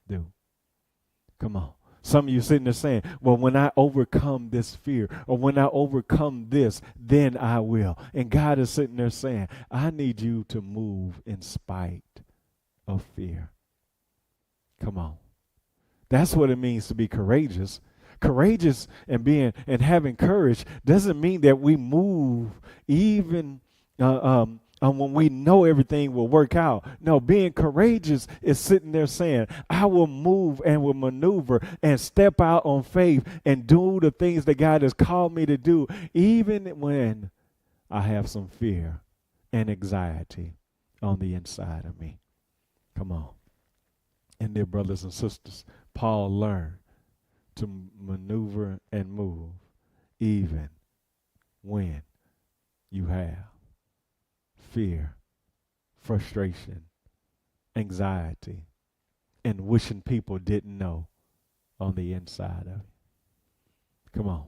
do. Come on. Some of you sitting there saying, well, when I overcome this fear or when I overcome this, then I will. And God is sitting there saying, I need you to move in spite of fear. Come on. That's what it means to be courageous. Courageous and having courage doesn't mean that we move even when we know everything will work out. No, being courageous is sitting there saying, I will move and will maneuver and step out on faith and do the things that God has called me to do, even when I have some fear and anxiety on the inside of me. Come on. And dear brothers and sisters, Paul learned to maneuver and move even when you have fear, frustration, anxiety, and wishing people didn't know on the inside of you. Come on.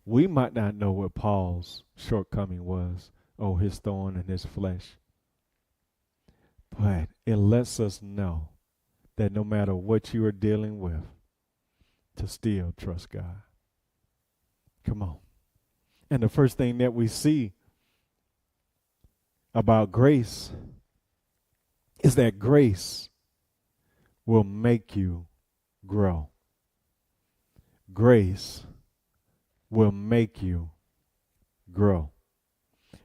We might not know what Paul's shortcoming was, or his thorn in his flesh, but it lets us know that no matter what you are dealing with, to still trust God. Come on. And the first thing that we see about grace is that grace will make you grow. Grace will make you grow.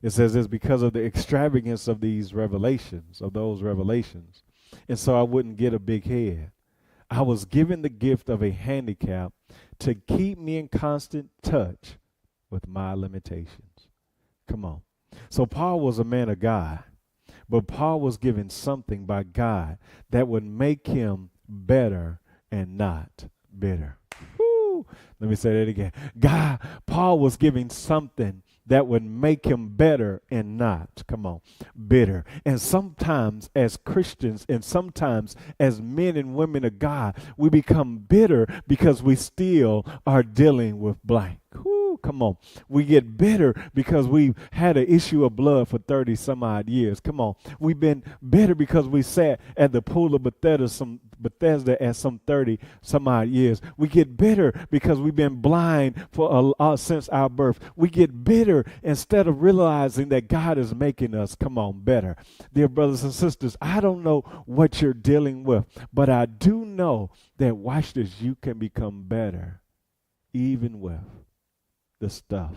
It says it's because of the extravagance of these revelations, of those revelations. And so I wouldn't get a big head. I was given the gift of a handicap to keep me in constant touch with my limitations. Come on. So Paul was a man of God, but Paul was given something by God that would make him better and not bitter. Woo! Let me say that again. Paul was given something that would make him better and not, come on, bitter. And sometimes as Christians and sometimes as men and women of God, we become bitter because we still are dealing with blank. Whew, come on. We get bitter because we've had an issue of blood for 30 some odd years. Come on. We've been bitter because we sat at the pool of Bethesda at some 30 some odd years. We get bitter because we've been blind for since our birth. We get bitter instead of realizing that God is making us, come on, better. Dear brothers and sisters, I don't know what you're dealing with, but I do know that, watch this, you can become better even with the stuff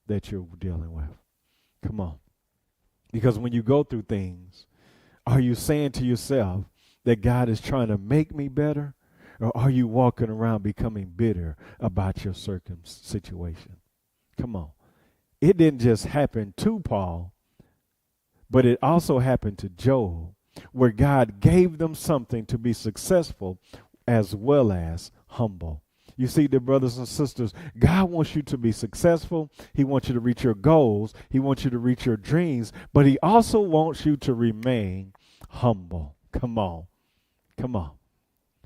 that you're dealing with. Come on. Because when you go through things, are you saying to yourself that God is trying to make me better? Or are you walking around becoming bitter about your situation? Come on. It didn't just happen to Paul, but it also happened to Job, where God gave them something to be successful as well as humble. You see, dear brothers and sisters, God wants you to be successful. He wants you to reach your goals. He wants you to reach your dreams, but he also wants you to remain humble. Come on. Come on.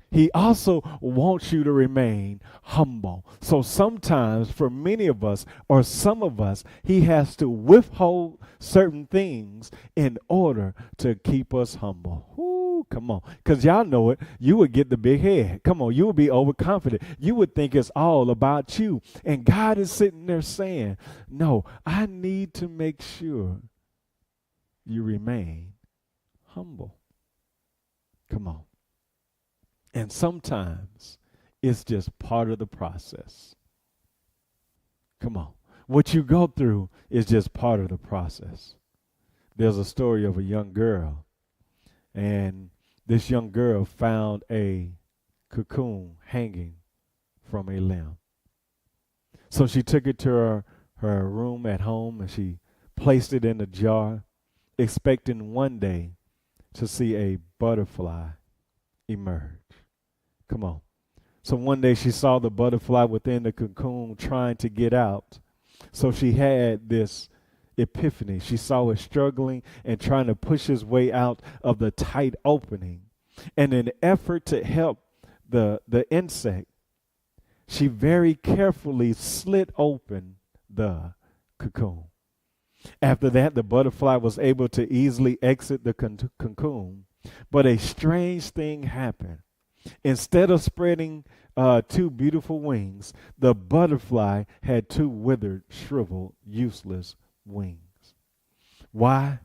He also wants you to remain humble. So sometimes for many of us or some of us, he has to withhold certain things in order to keep us humble. Ooh, come on. Because y'all know it. You would get the big head. Come on. You would be overconfident. You would think it's all about you. And God is sitting there saying, no, I need to make sure you remain humble. Come on. And sometimes it's just part of the process. Come on. What you go through is just part of the process. There's a story of a young girl, and this young girl found a cocoon hanging from a limb. So she took it to her room at home, and she placed it in a jar, expecting one day to see a butterfly emerge. Come on. So one day she saw the butterfly within the cocoon trying to get out. So she had this epiphany. She saw it struggling and trying to push his way out of the tight opening. And in an effort to help the insect, she very carefully slit open the cocoon. After that, the butterfly was able to easily exit the cocoon But a strange thing happened. Instead of spreading two beautiful wings, the butterfly had two withered, shriveled, useless wings. Why?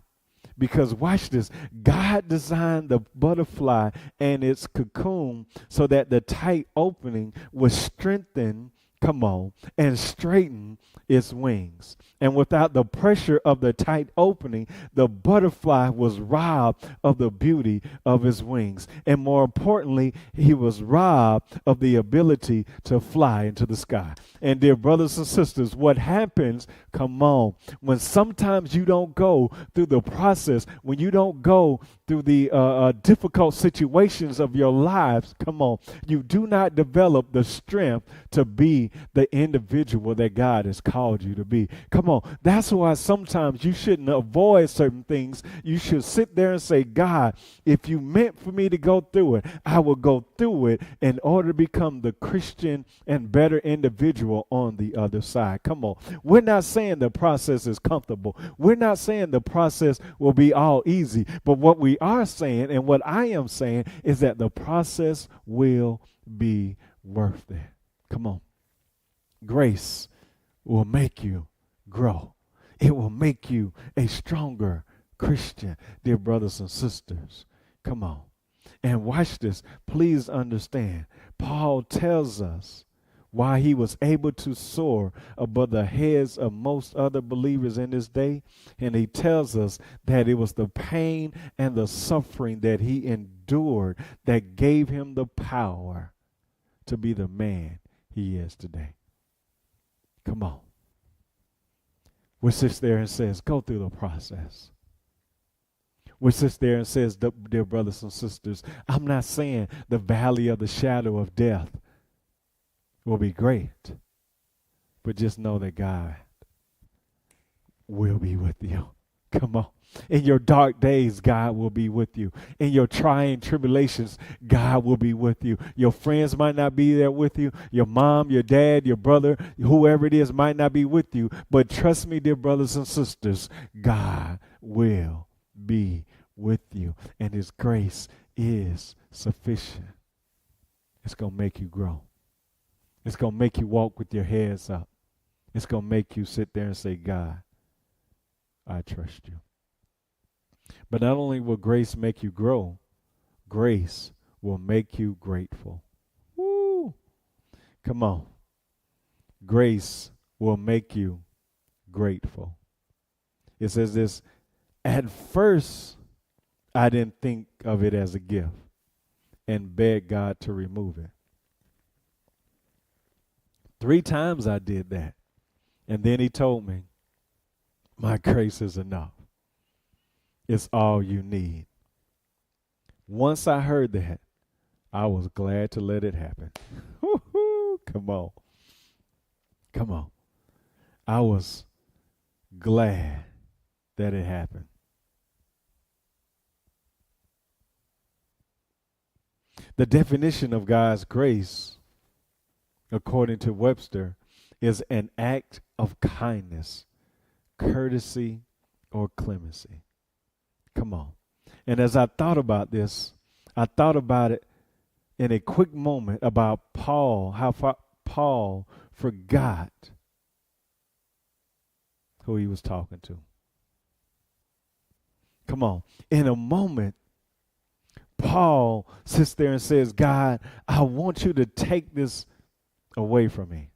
Because watch this. God designed the butterfly and its cocoon so that the tight opening would strengthen, come on, and straighten its wings. And without the pressure of the tight opening, the butterfly was robbed of the beauty of his wings. And more importantly, he was robbed of the ability to fly into the sky. And dear brothers and sisters, what happens, come on, when sometimes you don't go through the process, when you don't go through the difficult situations of your lives, come on, you do not develop the strength to be the individual that God has called you to be. Come on, that's why sometimes you shouldn't avoid certain things. You should sit there and say, God, if you meant for me to go through it, I will go through it in order to become the Christian and better individual on the other side. Come on, we're not saying the process is comfortable. We're not saying the process will be all easy, but what we are saying and what I am saying is that the process will be worth it. Come on. Grace will make you grow. It will make you a stronger Christian, dear brothers and sisters. Come on. And watch this. Please understand. Paul tells us why he was able to soar above the heads of most other believers in his day. And he tells us that it was the pain and the suffering that he endured that gave him the power to be the man he is today. Come on. We sit there and says, go through the process. We sit there and says, dear brothers and sisters, I'm not saying the valley of the shadow of death will be great, but just know that God will be with you. Come on. In your dark days, God will be with you. In your trying tribulations, God will be with you. Your friends might not be there with you. Your mom, your dad, your brother, whoever it is might not be with you. But trust me, dear brothers and sisters, God will be with you. And his grace is sufficient. It's going to make you grow. It's going to make you walk with your heads up. It's going to make you sit there and say, God, I trust you. But not only will grace make you grow, grace will make you grateful. Woo! Come on. Grace will make you grateful. It says this, at first, I didn't think of it as a gift and begged God to remove it. 3 times I did that. And then he told me, my grace is enough. It's all you need. Once I heard that, I was glad to let it happen. Come on. Come on. I was glad that it happened. The definition of God's grace, according to Webster, is an act of kindness, courtesy, or clemency. Come on. And as I thought about this, I thought about it in a quick moment about Paul, how Paul forgot who he was talking to. Come on. In a moment, Paul sits there and says, God, I want you to take this away from me.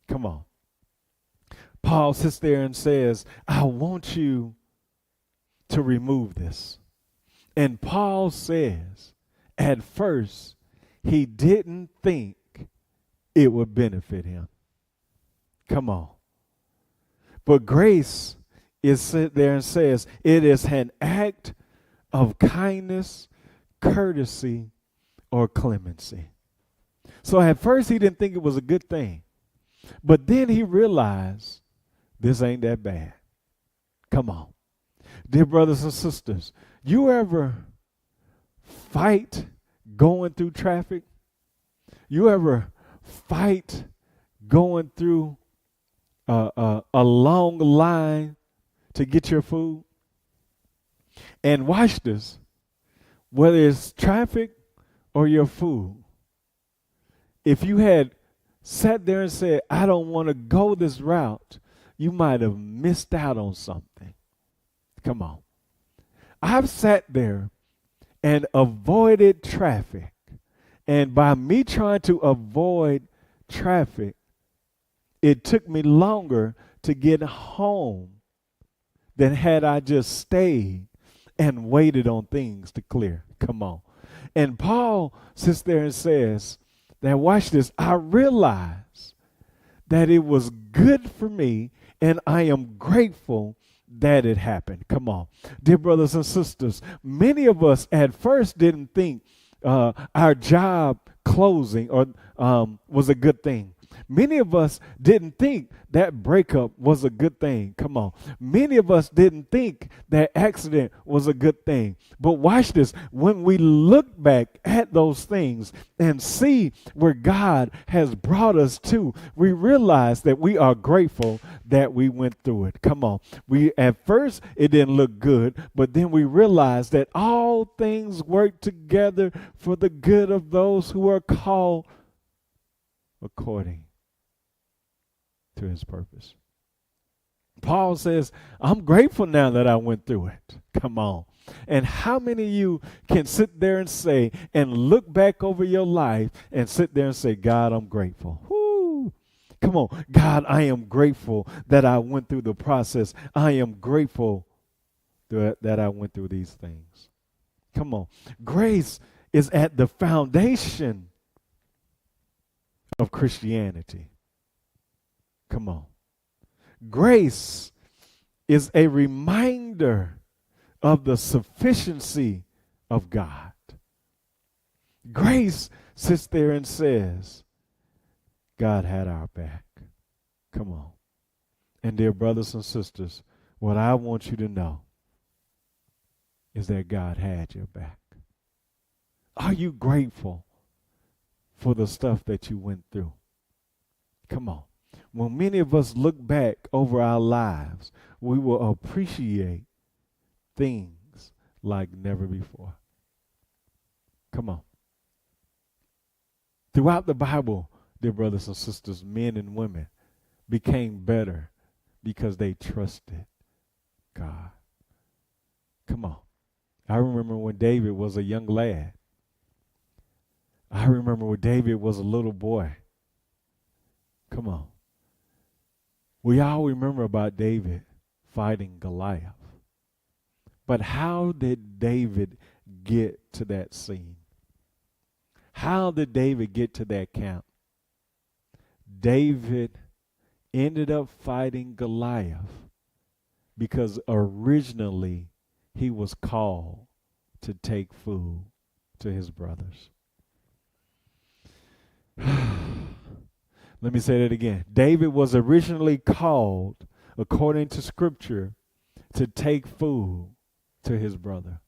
Come on. Paul sits there and says, I want you to remove this. And Paul says, at first, he didn't think it would benefit him. Come on. But grace is sit there and says, it is an act of kindness, courtesy, or clemency. So at first, he didn't think it was a good thing. But then he realized this ain't that bad. Come on. Dear brothers and sisters, you ever fight going through traffic? You ever fight going through a long line to get your food? And watch this. whether it's traffic or your food, if you had sat there and said, I don't want to go this route, you might have missed out on something. Come on. I've sat there and avoided traffic. And by me trying to avoid traffic, it took me longer to get home than had I just stayed and waited on things to clear. Come on. And Paul sits there and says that, watch this, I realize that it was good for me and I am grateful that it happened. Come on. Dear brothers and sisters, many of us at first didn't think our job closing or was a good thing. Many of us didn't think that breakup was a good thing. Come on. Many of us didn't think that accident was a good thing. But watch this. When we look back at those things and see where God has brought us to, we realize that we are grateful that we went through it. Come on. At first, it didn't look good, but then we realized that all things work together for the good of those who are called according to his purpose. Paul says, I'm grateful now that I went through it. Come on. And how many of you can sit there and say, and look back over your life and sit there and say, God, I'm grateful. Woo. Come on. God, I am grateful that I went through the process. I am grateful that I went through these things. Come on. Grace is at the foundation of Christianity. Come on. Grace is a reminder of the sufficiency of God. Grace sits there and says, God had our back. Come on. And dear brothers and sisters, what I want you to know is that God had your back. Are you grateful for the stuff that you went through? Come on. When many of us look back over our lives, we will appreciate things like never before. Come on. Throughout the Bible, dear brothers and sisters, men and women became better because they trusted God. Come on. I remember when David was a young lad. I remember when David was a little boy. Come on. We all remember about David fighting Goliath. But how did David get to that scene? How did David get to that camp? David ended up fighting Goliath because originally he was called to take food to his brothers. Let me say that again. David was originally called, according to Scripture, to take food to his brother.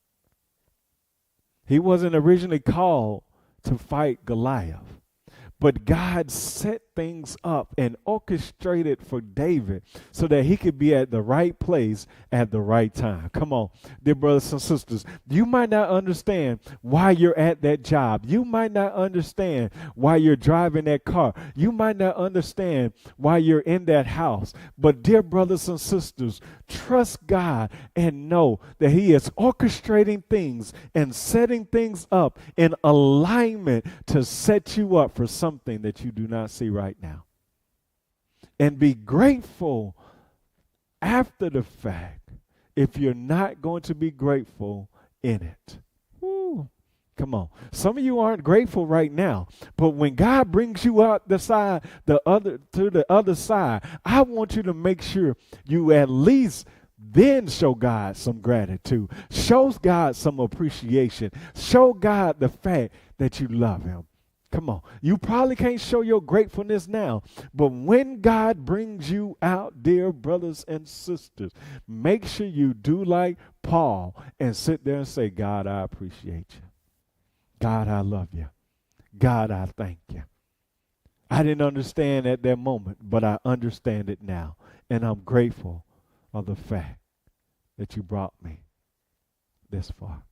He wasn't originally called to fight Goliath. But God set things up and orchestrated for David so that he could be at the right place at the right time. Come on, dear brothers and sisters. You might not understand why you're at that job. You might not understand why you're driving that car. You might not understand why you're in that house. But dear brothers and sisters, trust God and know that he is orchestrating things and setting things up in alignment to set you up for something that you do not see right now. And be grateful after the fact if you're not going to be grateful in it. Woo. Come on. Some of you aren't grateful right now, but when God brings you out to the other side, I want you to make sure you at least then show God some gratitude. Show God some appreciation. Show God the fact that you love him. Come on. You probably can't show your gratefulness now, but when God brings you out, dear brothers and sisters, make sure you do like Paul and sit there and say, God, I appreciate you. God, I love you. God, I thank you. I didn't understand at that moment, but I understand it now, and I'm grateful of the fact that you brought me this far.